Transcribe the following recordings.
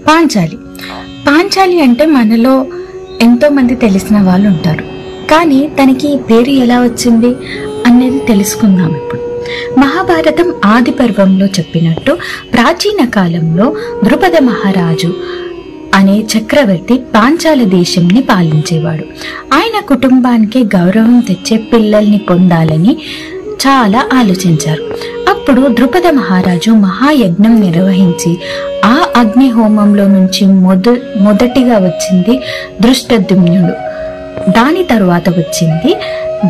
పాంచాలి. పాంచాలి అంటే మనలో ఎంతో మంది తెలిసిన వాళ్ళు ఉంటారు, కానీ తనకి పేరు ఎలా వచ్చింది అనేది తెలుసుకుందాం ఇప్పుడు. మహాభారతం ఆది పర్వంలో చెప్పినట్టు ప్రాచీన కాలంలో ద్రుపద మహారాజు అనే చక్రవర్తి పాంచాల దేశంని పాలించేవాడు. ఆయన కుటుంబానికి గౌరవం తెచ్చే పిల్లల్ని పొందాలని చాలా ఆలోచించారు. అప్పుడు ద్రుపద మహారాజు మహాయజ్ఞం నిర్వహించి ఆ అగ్ని హోమంలో నుంచి మొదటిగా వచ్చింది దృష్టద్యుమ్నుడు. దాని తరువాత వచ్చింది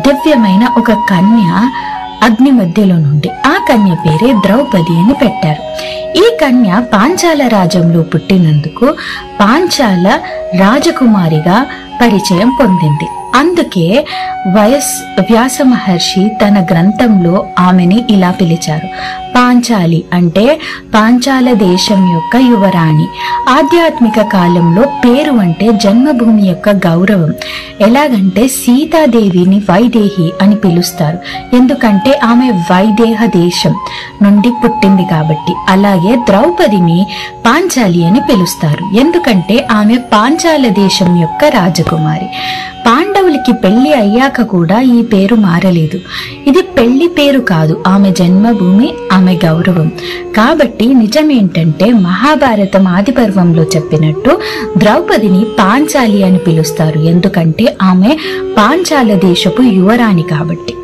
దివ్యమైన ఒక కన్య అగ్ని మధ్యలో నుండి. ఆ కన్య పేరే ద్రౌపది అని పెట్టారు. ఈ కన్య పాంచాల రాజ్యంలో పుట్టినందుకు పాంచాల రాజకుమారిగా పరిచయం పొందింది. అందుకే వ్యాస మహర్షి తన గ్రంథంలో ఆమెని ఇలా పిలిచారు. పాంచాలి అంటే పాంచాల దేశం యొక్క యువరాణి. ఆధ్యాత్మిక కాలంలో పేరు అంటే జన్మభూమి యొక్క గౌరవం. ఎలాగంటే సీతాదేవిని వైదేహి అని పిలుస్తారు, ఎందుకంటే ఆమె వైదేహ దేశం నుండి పుట్టింది కాబట్టి. అలాగే ద్రౌపదిని పాంచాలి అని పిలుస్తారు, ఎందుకంటే ఆమె పాంచాల దేశం యొక్క రాజకుమారి. పాండవులకి పెళ్లి అయ్యాక కూడా ఈ పేరు మారలేదు. ఇది పెళ్లి పేరు కాదు, ఆమె జన్మభూమి, ఆమె గౌరవం. కాబట్టి నిజమేంటంటే మహాభారతం ఆది పర్వంలో చెప్పినట్టు ద్రౌపదిని పాంచాలి అని పిలుస్తారు, ఎందుకంటే ఆమె పాంచాల దేశపు యువరాణి కాబట్టి.